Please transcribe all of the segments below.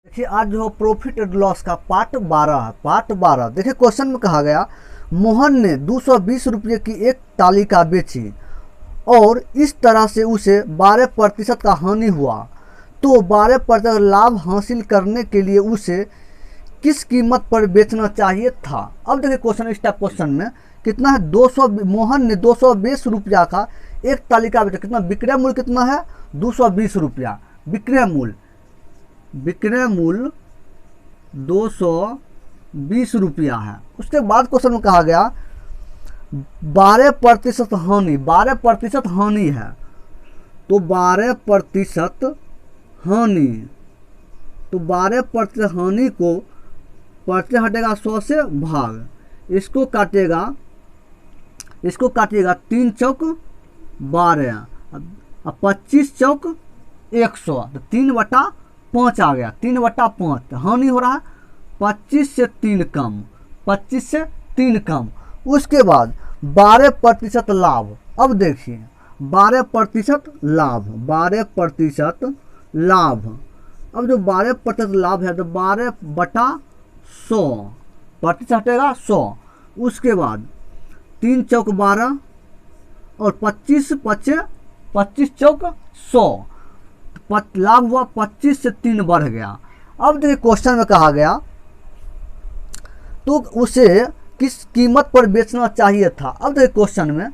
देखिए आज जो प्रॉफिट एंड लॉस का पार्ट 12 है। पार्ट 12 देखिए क्वेश्चन में कहा गया मोहन ने 220 रुपये की एक तालिका बेची और इस तरह से उसे 12% का हानि हुआ, तो 12% लाभ हासिल करने के लिए उसे किस कीमत पर बेचना चाहिए था। अब देखिए क्वेश्चन, इस टाइप क्वेश्चन में कितना है 200, मोहन ने 220 रुपया का एक तालिका बेचा। कितना विक्रय मूल्य कितना है 220 रुपया। विक्रय मूल्य 220 रुपया है। उसके बाद क्वेश्चन में कहा गया 12% हानि, 12% हानि है, तो 12% हानि, तो 12% हानि को परसेंट हटेगा 100 से भाग, इसको काटिएगा 3 चौक 12 और 25 चौक 100, तो 3/5 आ गया। 3/5 तो हानि हो रहा है 25 से 3 कम, 25 से 3 कम। उसके बाद 12% लाभ। अब देखिए 12% लाभ, 12% लाभ। अब जो 12% लाभ है तो 12/100, प्रतिशत हटेगा 100। उसके बाद 3 चौक 12 और 25 चौक 100, लाभ हुआ 25 से 3 बढ़ गया। अब देखिए क्वेश्चन में कहा गया तो उसे किस कीमत पर बेचना चाहिए था। अब देखिए क्वेश्चन में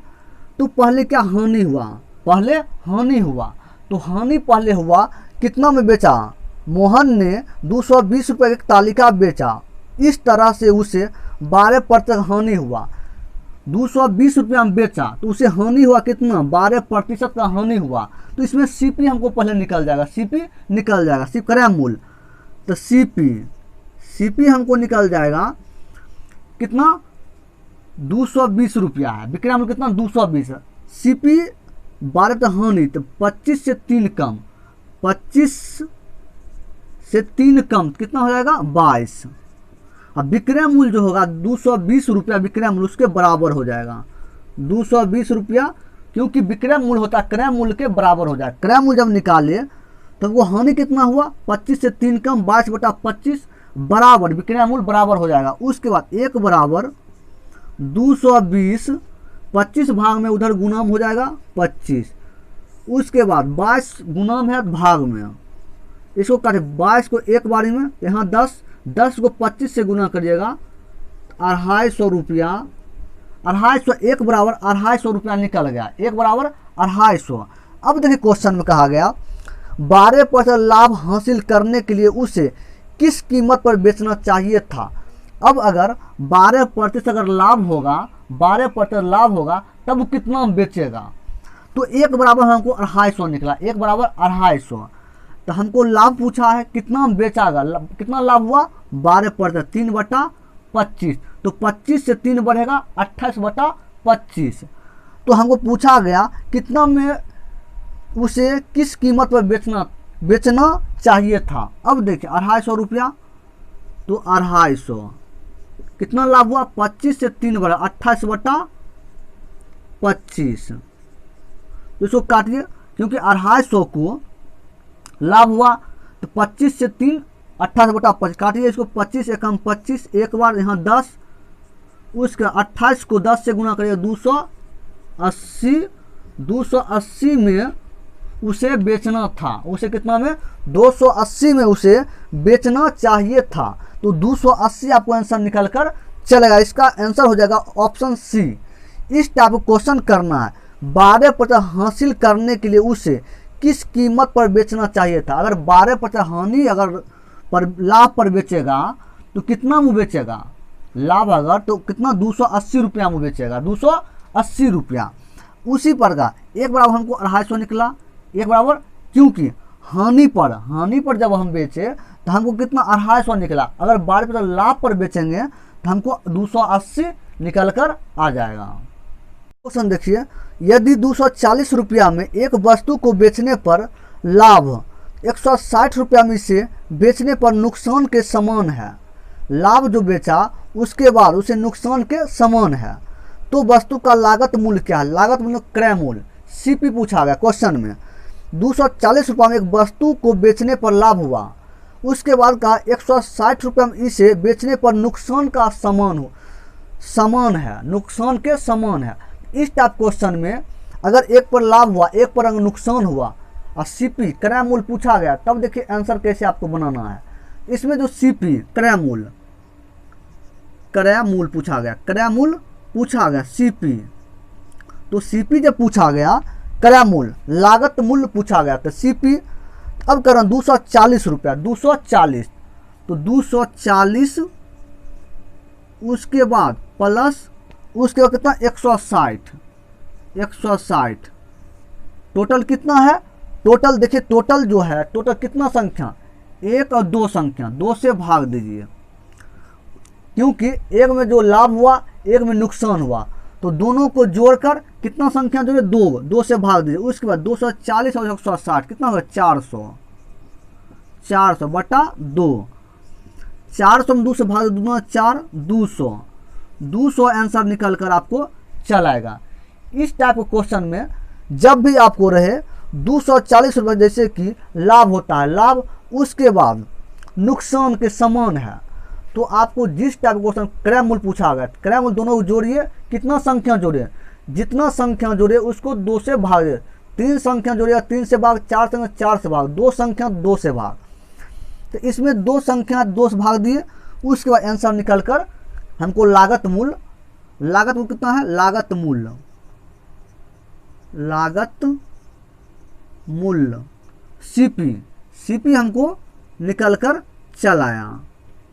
तो पहले क्या हानि हुआ, पहले हानि हुआ, तो हानि पहले हुआ कितना में बेचा, मोहन ने 220 रुपये की तालिका बेचा, इस तरह से उसे 12% हानि हुआ। 220 रुपया में बेचा तो उसे हानि हुआ कितना, 12% का हानि हुआ। तो इसमें सीपी हमको पहले निकल जाएगा, सीपी निकल जाएगा, सीपी क्रय मूल्य, तो सीपी हमको निकल जाएगा कितना 220 रुपया है। विक्रय मूल्य कितना 220 है। सीपी 12 तो हानि, तो 25 से 3 कम, 25 से 3 कम कितना हो जाएगा 22। अब विक्रय मूल्य जो होगा 220 रुपया विक्रय मूल्य उसके बराबर हो जाएगा 220 रुपया, क्योंकि विक्रय मूल्य होता है क्रय मूल्य के बराबर हो जाएगा। क्रय मूल्य जब निकाले तो वो हानि कितना हुआ 25 से 3 कम 22/25 बराबर, विक्रय मूल्य बराबर हो जाएगा। उसके बाद 1 बराबर 220, 25 भाग में उधर गुणाम हो जाएगा 25। उसके बाद 22 गुणाम है भाग में, इसको काटे 22 को एक बारी में, यहाँ 10 को 25 से गुना करिएगा 250 रुपया, 250 एक बराबर 250 रुपया निकल गया, 1 बराबर 250। अब देखिए क्वेश्चन में कहा गया 12% लाभ हासिल करने के लिए उसे किस कीमत पर बेचना चाहिए था। अब अगर 12% अगर लाभ होगा, 12% लाभ होगा तब वो कितना बेचेगा, तो 1 बराबर हमको 250 निकला, 1 बराबर 250। तो हमको लाभ पूछा है कितना बेचागा, कितना लाभ हुआ 12%, 3/25, तो 25 से 3 बढ़ेगा 28/25। तो हमको पूछा गया कितना में उसे किस कीमत पर बेचना चाहिए था। अब देखिए 250 रुपया, तो 250 कितना लाभ हुआ 25 से 3 बढ़ा 28/25, तो इसको काटिए, क्योंकि 250 को लाभ हुआ तो 25 से 3 28/25 काटिए, इसको 25 एकम 25, एक बार यहाँ 10, उसके 28 को 10 से गुना करिए 280 में उसे बेचना था। उसे कितना में 280 में उसे बेचना चाहिए था, तो 280 आपको आंसर निकल कर चलेगा। इसका आंसर हो जाएगा ऑप्शन सी। इस टाइप का क्वेश्चन करना है, 12% हासिल करने के लिए उसे किस कीमत पर बेचना चाहिए था। अगर 12% हानि अगर पर लाभ पर बेचेगा तो कितना में बेचेगा, लाभ अगर तो कितना 280 रुपया में बेचेगा, 280 रुपया। उसी पर का 1 बराबर हमको 250 निकला, 1 बराबर, क्योंकि हानि पर जब हम बेचे तो हमको कितना 250 निकला। अगर 12% लाभ पर बेचेंगे तो हमको 280 निकल कर आ जाएगा। क्वेश्चन देखिए, यदि 240 रुपया में एक वस्तु को बेचने पर लाभ 160 रुपया में से बेचने पर नुकसान के समान है, लाभ जो बेचा उसके बाद उसे नुकसान के समान है, तो वस्तु का लागत मूल्य क्या है। लागत मूल्य क्रय मूल्य, सीपी पूछा गया क्वेश्चन में। 240 रुपये में एक वस्तु को बेचने पर लाभ हुआ उसके बाद कहा 160 रुपये में इसे बेचने पर नुकसान का समान है, नुकसान के समान है। इस टाइप क्वेश्चन में अगर एक पर लाभ हुआ एक पर अगर नुकसान हुआ और सीपी क्रय मूल्य पूछा गया, तब देखिए आंसर कैसे आपको बनाना है। इसमें जो सीपी क्रय मूल्य पूछा गया, क्रय मूल्य पूछा गया सीपी, तो सीपी जब पूछा गया क्रय मूल्य लागत मूल्य पूछा गया तो सीपी अब करें 240 रुपया, 240 तो 240 उसके बाद प्लस उसके बाद कितना 160 टोटल कितना है, टोटल देखिए टोटल जो है टोटल कितना संख्या 1 और 2 संख्या 2 से भाग दीजिए, क्योंकि एक में जो लाभ हुआ एक में नुकसान हुआ, तो दोनों को जोड़कर कितना संख्या जो है 2 से भाग दीजिए। उसके बाद 240 और 160 कितना होगा 400 बटा 2, 400 में 2 से भाग दूना 4, 200 आंसर निकल कर आपको चलाएगा। इस टाइप के क्वेश्चन में जब भी आपको रहे 240 रुपये जैसे कि लाभ होता है, लाभ उसके बाद नुकसान के समान है, तो आपको जिस टाइप का क्वेश्चन क्रय मूल्य पूछा गया, क्रय मूल्य दोनों को जोड़िए, कितना संख्या जोड़िए, जितना संख्या जोड़िए उसको 2 से भाग दे, 3 संख्या जोड़िए 3 से भाग, 4 संख्या 4 से भाग, 2 संख्या 2 से भाग, तो इसमें 2 संख्या 2 से भाग दिए। उसके बाद आंसर निकल कर हमको लागत मूल्य कितना है, लागत मूल्य सीपी हमको निकल कर चलाया।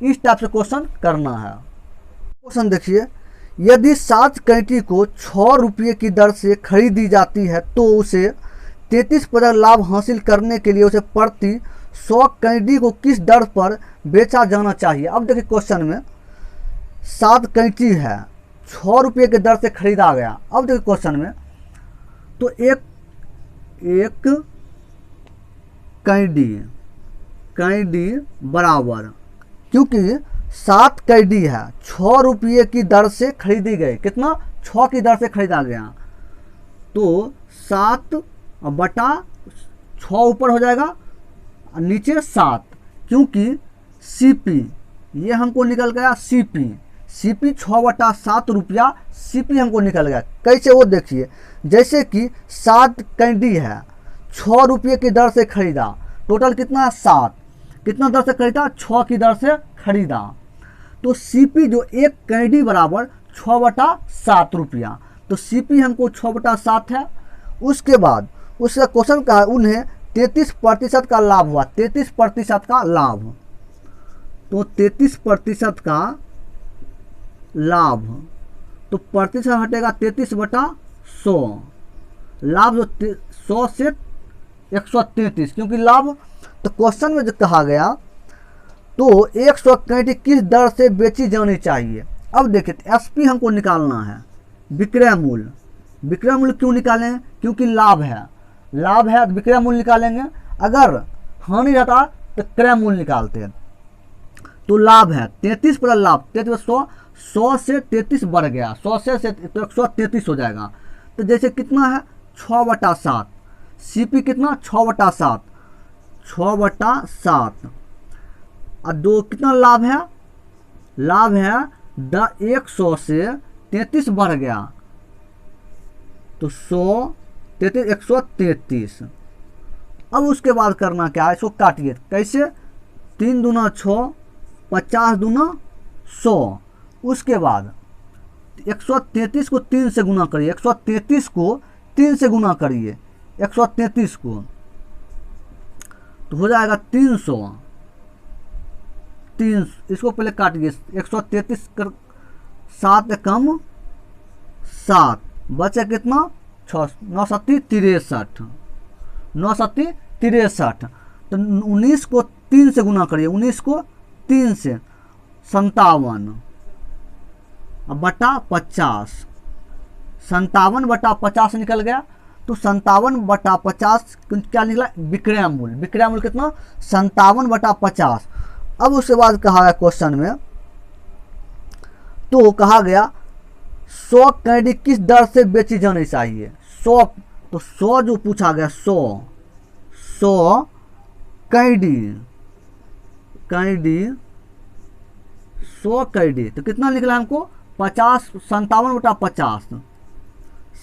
इस टाइप से क्वेश्चन करना है। क्वेश्चन देखिए, यदि 7 कैंची को 6 रुपये की दर से खरीदी जाती है तो उसे 33% लाभ हासिल करने के लिए उसे प्रति 100 कैंडी को किस दर पर बेचा जाना चाहिए। अब देखिए क्वेश्चन में 7 कैंची है 6 रुपये की दर से खरीदा गया। अब देखिए क्वेश्चन में तो एक कैंडी बराबर, क्योंकि 7 कैंडी है 6 रुपये की दर से खरीदी गई, कितना 6 की दर से खरीदा गया, तो 7 बटा 6 ऊपर हो जाएगा नीचे 7, क्योंकि सीपी ये हमको निकल गया सीपी 6 बटा 7 रुपया सीपी हमको निकल गया। कैसे वो देखिए, जैसे कि 7 कैंडी है 6 रुपये की दर से खरीदा, टोटल कितना है 7, कितना दर से खरीदा 6 की दर से खरीदा, तो सीपी जो एक कैंडी बराबर 6 बटा 7 रुपया, तो सीपी हमको 6 बटा 7 है। उसके बाद उसका क्वेश्चन का उन्हें 33% का लाभ हुआ, 33% का लाभ, तो 33% का लाभ, तो प्रतिशत हटेगा 33 बटा 100, लाभ जो 100 से 133, क्योंकि लाभ, तो क्वेश्चन में जो कहा गया तो 100 कैंडी किस दर से बेची जानी चाहिए। अब देखिए एसपी हमको निकालना है, विक्रय मूल्य क्यों निकालें, क्योंकि लाभ है विक्रय मूल्य निकालेंगे, अगर हानि रहता तो क्रय मूल्य निकालते हैं। तो लाभ है 33 पर लाभ 100 से 33 बढ़ गया, 100 से तो 133 हो जाएगा, तो जैसे कितना है 6 बटा 7, सीपी कितना 6 बटा 7 और 2 कितना लाभ है 100 से 33 बढ़ गया, तो 133। अब उसके बाद करना क्या है, इसको काटिए, कैसे 3 दूना 6, 50 दूना 100, उसके बाद 133 को 3 से गुना करिए, 133 को 3 से गुना करिए, 133 को तो हो जाएगा 300, इसको पहले काटिए, 133 कर 7 कम 7 बचे कितना 6, 9 7 63, 9 7 63, तो 19 को 3 से गुना करिए, 19 को 3 से 57 बटा 50, 57 बटा 50 निकल गया, तो 57 बटा 50 क्या निकला विक्रय मूल्य कितना 57 बटा 50। अब उसके बाद कहा गया क्वेश्चन में, तो कहा गया 100 कैंडी किस दर से बेची जानी चाहिए, 100, तो 100 जो पूछा गया 100 कैंडी कैंडी 100 कैंडी, तो कितना निकला हमको 50, 57/50,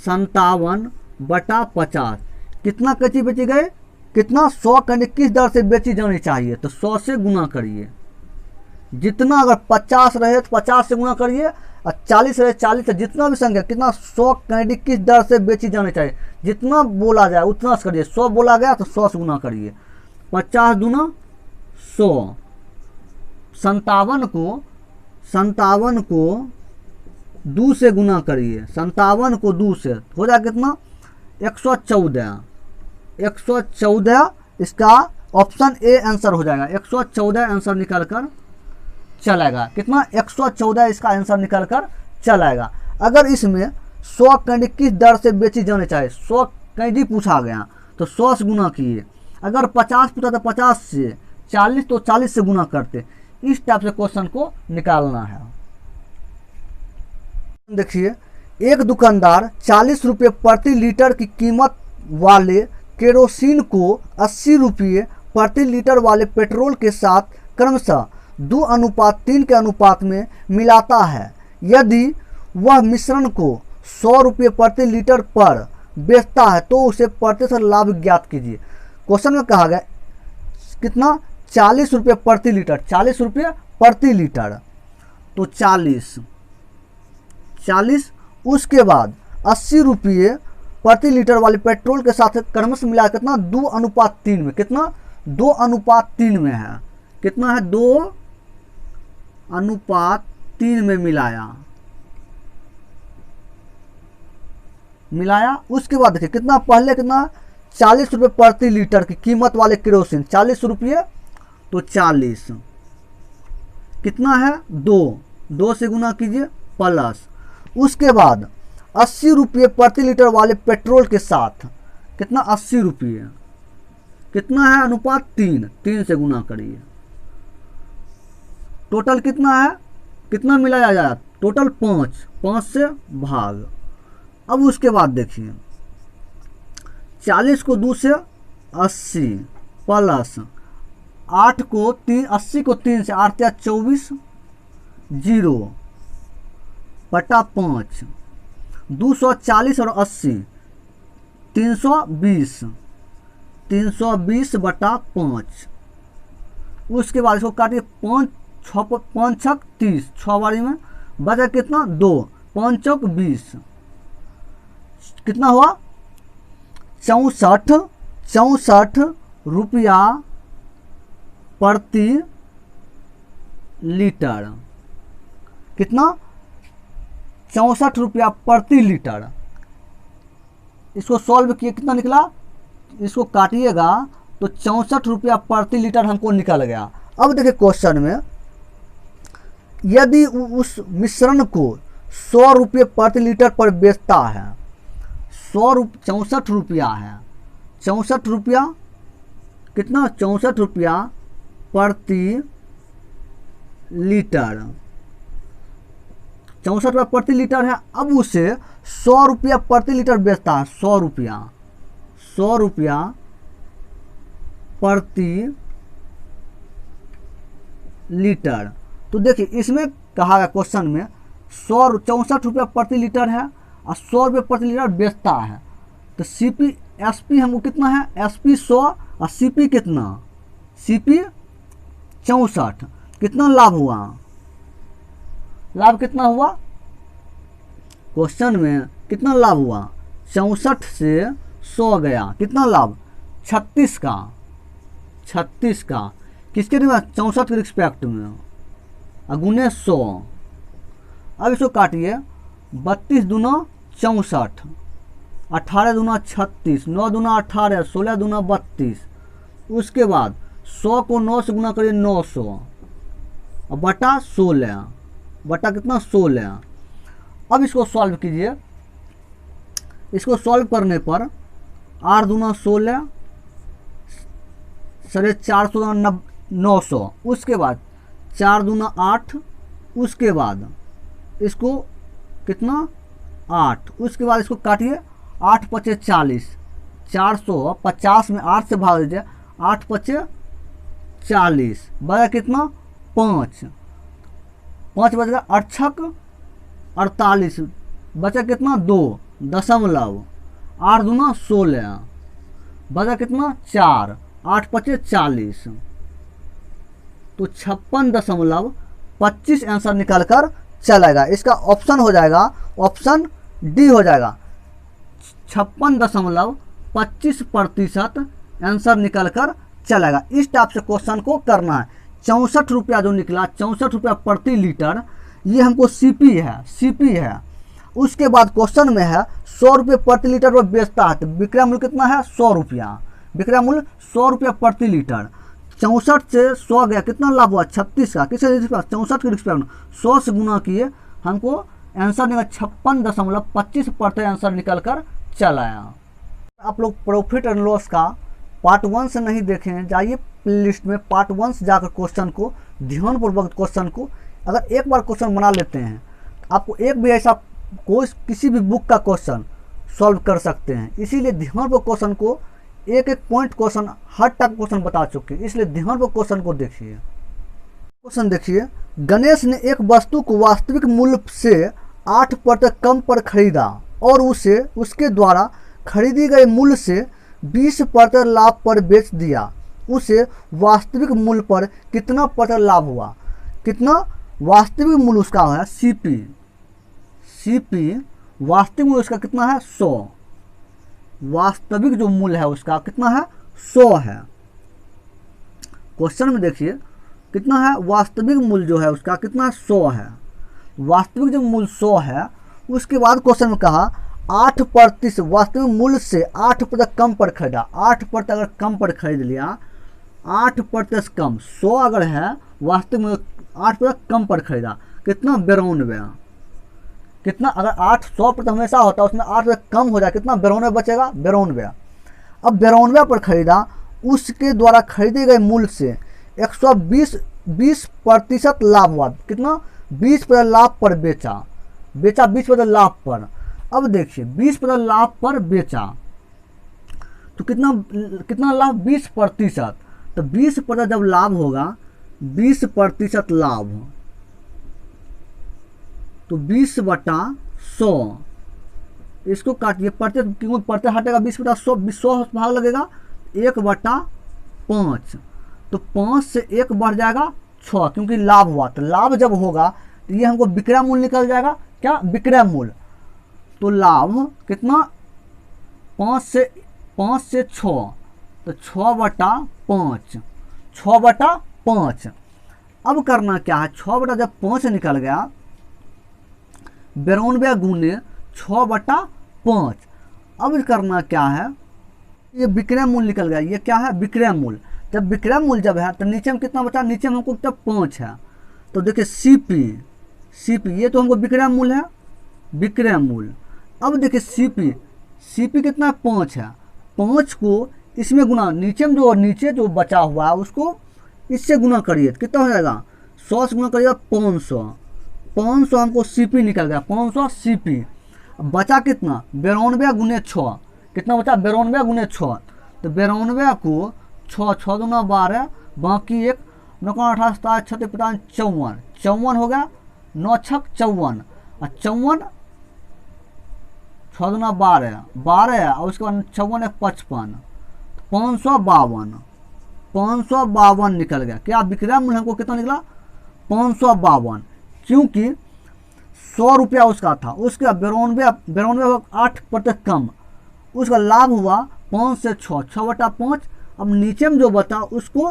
57/50। कितना कैंची बेची गए, कितना 100 कैंडी किस दर से बेची जानी चाहिए, तो 100 से गुना करिए। जितना अगर 50 रहे तो 50 से गुना करिए, और 40 रहे 40 से, जितना भी संख्या, कितना 100 कैंडी किस दर से बेची जानी चाहिए, जितना बोला जाए उतना से करिए। 100 बोला गया तो 100 से गुना करिए। 50 दूना 100, 57 को 2 से गुना करिए। 57 को 2 से हो जाए कितना 114। 114 इसका ऑप्शन ए आंसर हो जाएगा। 114 आंसर निकल कर चलेगा। कितना 114 इसका आंसर निकल कर चलेगा। अगर इसमें 100 कैंडी किस दर से बेची जानी चाहिए, 100 कैंडी पूछा गया तो 100 से गुना किए। अगर 50 पूछा तो 50 से, 40 तो 40 से गुना करते। इस टाइप से क्वेश्चन को निकालना है। देखिए, एक दुकानदार 40 रुपये प्रति लीटर की कीमत वाले केरोसिन को 80 रुपये प्रति लीटर वाले पेट्रोल के साथ क्रमशः 2:3 के अनुपात में मिलाता है। यदि वह मिश्रण को 100 रुपये प्रति लीटर पर बेचता है तो उसे प्रतिशत लाभ ज्ञात कीजिए। क्वेश्चन में कहा गया कितना 40 रुपये प्रति लीटर, 40 रुपये प्रति लीटर, तो 40, उसके बाद 80 रुपये प्रति लीटर वाले पेट्रोल के साथ क्रमशः मिला कितना 2:3 में, कितना 2:3 में है, कितना है 2:3 में मिलाया। उसके बाद देखिए कितना पहले कितना 40 रुपये प्रति लीटर की कीमत वाले केरोसिन, 40 रुपये तो 40 कितना है 2 से गुना कीजिए प्लस। उसके बाद 80 रुपये प्रति लीटर वाले पेट्रोल के साथ कितना 80 रुपये, कितना है अनुपात 3 से गुना करिए। टोटल कितना है, कितना मिलाया जाए, टोटल 5 से भाग। अब उसके बाद देखिए 40 को 2 से 80 प्लस 8 को 3, 80 को 3 से 8 या 24, 0/5, 240 और 80 320/5। उसके बाद इसको काटिए 5 6 30, 6 बारी में बचा कितना 2, 5 20, कितना हुआ 64 रुपया प्रति लीटर, कितना 64 रुपया प्रति लीटर। इसको सॉल्व किए कितना निकला, इसको काटिएगा तो 64 रुपया प्रति लीटर हमको निकल गया। अब देखिए क्वेश्चन में यदि उस मिश्रण को 100 रुपये प्रति लीटर पर बेचता है, 64 रुपया है, 64 रुपया कितना 64 रुपया प्रति लीटर, 64 रुपया प्रति लीटर है। अब उसे 100 रुपया प्रति लीटर बेचता है, 100 रुपया प्रति लीटर। तो देखिए इसमें कहा गया क्वेश्चन में 64 रुपया प्रति लीटर है और 100 रुपये प्रति लीटर बेचता है। तो सीपी एसपी हमको कितना है, एसपी 100 और सीपी कितना, सीपी 64, कितना लाभ हुआ, लाभ कितना हुआ, क्वेश्चन में कितना लाभ हुआ 64 से 100 गया, कितना लाभ 36 का, किसके लिए 64 के रिस्पेक्ट में गुने 100। अब इसको काटिए 32 दूना 64, 18 दूना 36, 9 दूना 18, 16 दूना 32। उसके बाद 100 को 9 से गुना करिए 900 और बटा 16, बटा कितना 16। अब इसको सॉल्व कीजिए, इसको सॉल्व करने पर 8 दूना 16, 450 900। उसके बाद 4 दूना 8, उसके बाद इसको कितना 8, उसके बाद इसको काटिए 8 पचे 40, 450 में 8 से भाग दीजिए, 8 पचे 40 बचा कितना 5, 5 बच गया 8 छक 48 बचा कितना 2 दशमलव 8 दूना 16 बचा कितना 4, 8 पचे 40, तो 56.25 आंसर निकल कर चलेगा। इसका ऑप्शन हो जाएगा, ऑप्शन डी हो जाएगा। 56.25% आंसर निकल कर चलेगा। इस टाइप से क्वेश्चन को करना है। 64 रुपया जो निकला, 64 रुपया प्रति लीटर, ये हमको सीपी है। उसके बाद क्वेश्चन में है 100 रुपये प्रति लीटर वो बेचता है, तो विक्रय मूल्य कितना है 100 रुपया, विक्रय मूल्य 100 रुपया प्रति लीटर। 64 से 100 गया, कितना लाभ हुआ 36 का, किससे 64 के रिस्पेक्ट 100 से गुना किए, हमको आंसर निकला 56.25% आंसर निकल कर चला आया। आप लोग प्रॉफिट एंड लॉस का पार्ट 1 से नहीं देखे हैं, जाइए प्लेलिस्ट में पार्ट 1 से जाकर क्वेश्चन को ध्यानपूर्वक क्वेश्चन को अगर एक बार क्वेश्चन बना लेते हैं, आपको एक भी ऐसा कोई किसी भी बुक का क्वेश्चन सॉल्व कर सकते हैं। इसीलिए ध्यानपूर्वक क्वेश्चन को एक पॉइंट क्वेश्चन हर टाइप क्वेश्चन बता चुके हैं, इसलिए ध्यानपूर्वक क्वेश्चन को देखिए। क्वेश्चन देखिए, गणेश ने एक वस्तु को वास्तविक मूल्य से 8% कम पर खरीदा और उसे उसके द्वारा खरीदी गई मूल्य से 20% लाभ पर बेच दिया। उसे वास्तविक मूल्य पर कितना % लाभ हुआ? कितना वास्तविक मूल्य उसका है सीपी वास्तविक मूल्य उसका कितना है 100। वास्तविक जो मूल्य है उसका कितना है 100 है। क्वेश्चन में देखिए कितना है, वास्तविक मूल्य जो है उसका कितना है 100 है। वास्तविक जो मूल्य 100 है, उसके बाद क्वेश्चन में कहा 8% वास्तविक मूल्य से 8% कम पर खरीदा। 8% अगर कम पर खरीद लिया, 8% कम, 100 अगर है वास्तविक मूल्य 8% कम पर खरीदा, कितना 92। कितना अगर 100% हमेशा होता है, उसमें 8% कम हो जाए, कितना 92 बचेगा 92। अब 92 पर खरीदा, उसके द्वारा खरीदे गए मूल्य से 120% लाभ हुआ। कितना 20% लाभ पर बेचा 20% लाभ पर। अब देखिए 20% लाभ पर बेचा तो कितना लाभ 20%। तो 20% जब लाभ होगा, 20% लाभ, तो 20/100, इसको काटिए, प्रत्येक हटेगा 20/100 भाग लगेगा 1/5, तो 5 से 1 बढ़ जाएगा 6, क्योंकि लाभ हुआ। तो लाभ जब होगा तो ये हमको विक्रय मूल्य निकल जाएगा, क्या विक्रय मूल्य। तो लाभ कितना 5 से 6, तो 6/5, 6/5। अब करना क्या है, 6/5 निकल गया, 92 गुने 6/5। अब करना क्या है, ये विक्रय मूल्य निकल गया, ये क्या है विक्रय मूल्य। जब विक्रय मूल्य जब है तो नीचे में कितना बचा, नीचे में हमको तब 5 है। तो देखिए सीपी ये तो हमको विक्रय मूल्य है, विक्रय मूल्य। अब देखिए सीपी कितना 5 है, 5 को इसमें गुना, नीचे जो बचा हुआ है उसको इससे गुना करिए, कितना हो जाएगा 100 से गुना करिएगा 500 हमको सीपी निकल गया, 500 सीपी। बचा कितना 92 गुने 6, कितना बचा 92 गुने 6। तो 92 को 6 दूना 12, बाकी 1 9 18 17 36 55 54 हो गया, 9 6 54, और 54 6 दूना 12 और उसके बाद 54 55, 552 निकल गया। क्या विक्रय मूल्य हमको कितना निकला 552, क्योंकि 100 रुपया उसका था, उसके 92 8% कम, उसका लाभ हुआ 5 से 6, 6/5। अब नीचे में जो बता उसको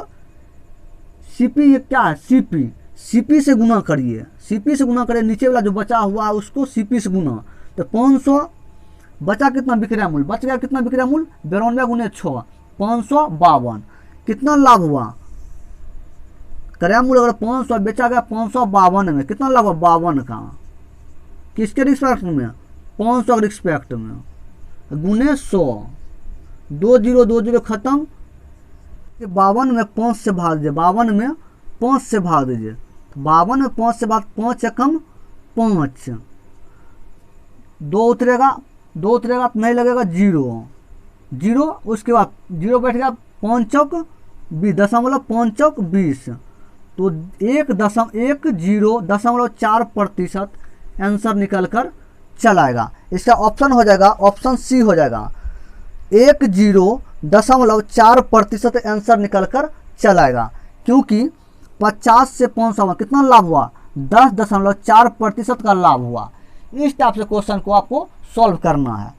सीपी, क्या है सीपी से गुना करिए, नीचे वाला जो बचा हुआ है उसको सीपी से गुना। तो 500 बचा, कितना विक्रय मूल्य बच गया, कितना विक्रय मूल्य 92 गुने 6, 552। कितना लाभ हुआ, क्रय मूल्य अगर 500 बेचा गया 552 में, कितना लाभ हुआ 52 का, किसके रिस्पेक्ट में 500 के रिस्पेक्ट में, गुने 100, 20 खत्म, 52 में 5 से भाग दीजिए, 52 में 5 से भाग दीजिए, 52 में 5 से भाग, 5 एकम 5, 2 उतरेगा तो नहीं लगेगा 0, उसके बाद 0 बैठ गया, 5 चौक 20 दशमलव 5 चौक 20, तो 1.10.4% आंसर निकल कर चला आएगा। इसका ऑप्शन हो जाएगा, ऑप्शन सी हो जाएगा, 10.4% आंसर निकल कर चला आएगा। क्योंकि 50 से 55 कितना लाभ हुआ, 10.4% का लाभ हुआ। इस टाइप से क्वेश्चन को आपको सॉल्व करना है,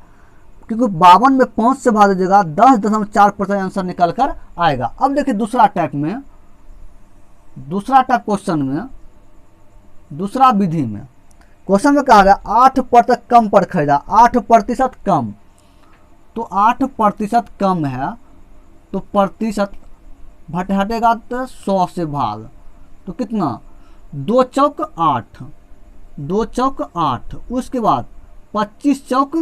क्योंकि 52 में 5 से भाग दीजिएगा 10.4% आंसर निकल कर आएगा। अब देखिए दूसरा टाइप क्वेश्चन में, दूसरा विधि में क्वेश्चन में कहा गया 8% कम पर खरीदा, 8% कम, तो 8% कम है तो प्रतिशत हटेगा तो 100 से भाग, तो कितना 2 चौक 8, 2 चौक 8, उसके बाद 25 चौक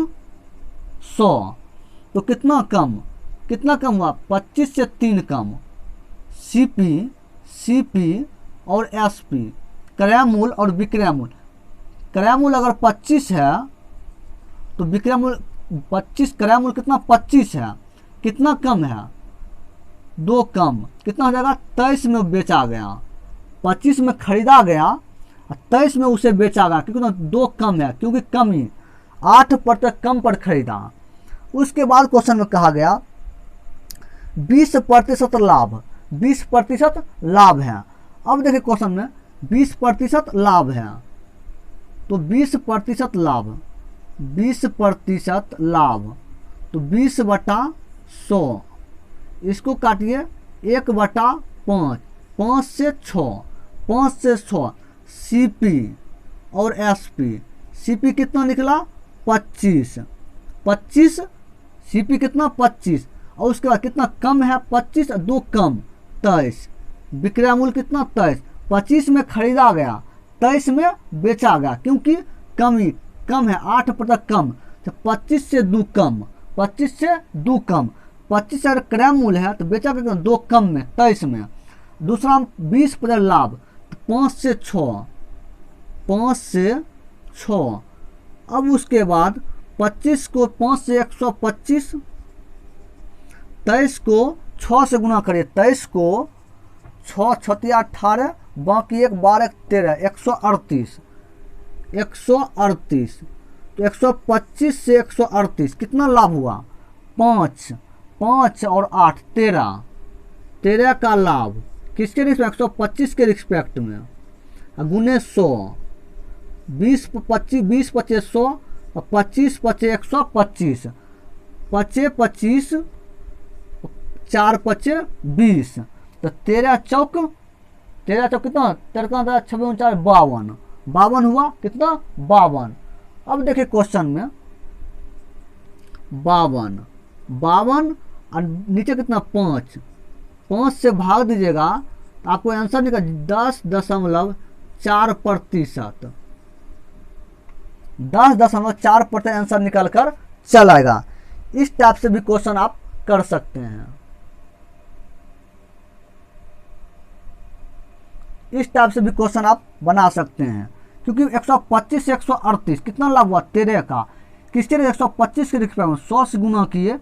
100, तो कितना कम हुआ, 25 से 3 कम। सीपी और एसपी, क्रय मूल्य और विक्रय मूल्य, क्रय मूल्य अगर 25 है तो विक्रय मूल्य 25, क्रय मूल्य कितना 25 है, कितना कम है 2 कम, कितना हो जाएगा 23 में बेचा गया, 25 में खरीदा गया और 23 में उसे बेचा गया, क्योंकि 2 कम है, क्योंकि कमी 8% कम पर खरीदा। उसके बाद क्वेश्चन में कहा गया 20% लाभ, 20% लाभ है। अब देखिए क्वेश्चन में 20% लाभ है, तो 20% लाभ, 20% लाभ, तो 20/100, इसको काटिए 1/5, 5 से 6, 5 से 6। सीपी और एसपी, सीपी कितना निकला 25, सीपी कितना 25, और उसके बाद कितना कम है 25, 2 कम 23, विक्रय मूल्य कितना 23, 25 में खरीदा गया 23 में बेचा गया, क्योंकि कमी कम है 8% कम, तो 25 से 2 कम, 25 से 2 कम, 25 अगर क्रय मूल्य है तो बेचा गया 2 कम में 23 में। दूसरा 20% लाभ, तो 5 से 6, 5 से 6। अब उसके बाद 25 को 5 से 125, 23 को 6 से गुना करिए, 23 को 6 छतिया 18, बाकी 1 12 13, 138, 138, तो 125 से 138 कितना लाभ हुआ 5, 5 और 8 13, 13 का लाभ किसके रिस्पेक्ट 125 के रिस्पेक्ट में, गुने 100, 20 25 100 और 25 25 125, 25 25 4 25 20, तो 13 चौक कितना 13 26 4 52, 52 हुआ कितना 52। अब देखिए क्वेश्चन में 52 और नीचे कितना 5, 5 से भाग दीजिएगा तो आपको आंसर निकल 10.4%, 10.4% आंसर निकल कर चल आएगा। इस टाइप से भी क्वेश्चन आप कर सकते हैं, इस टाइप से भी क्वेश्चन आप बना सकते हैं, क्योंकि 125 से 138 कितना लाभ हुआ 13 का, किसके लिए 125 के रिस्पेक्ट में 100 से गुना किए,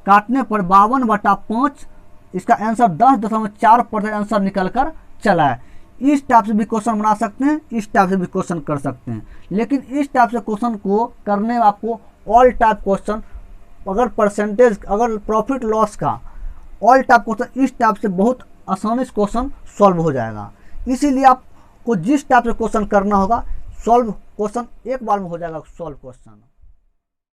काटने पर 52/5, इसका आंसर 10.4% आंसर निकल कर चला है। इस टाइप से भी क्वेश्चन बना सकते हैं, इस टाइप से भी क्वेश्चन कर सकते हैं, लेकिन इस टाइप से क्वेश्चन को करने में आपको ऑल टाइप क्वेश्चन, अगर परसेंटेज, अगर प्रॉफिट लॉस का ऑल टाइप क्वेश्चन, इस टाइप से बहुत आसानी से क्वेश्चन सॉल्व हो जाएगा। इसीलिए आपको जिस टाइप से क्वेश्चन करना होगा, सॉल्व क्वेश्चन एक बार में हो जाएगा सॉल्व क्वेश्चन।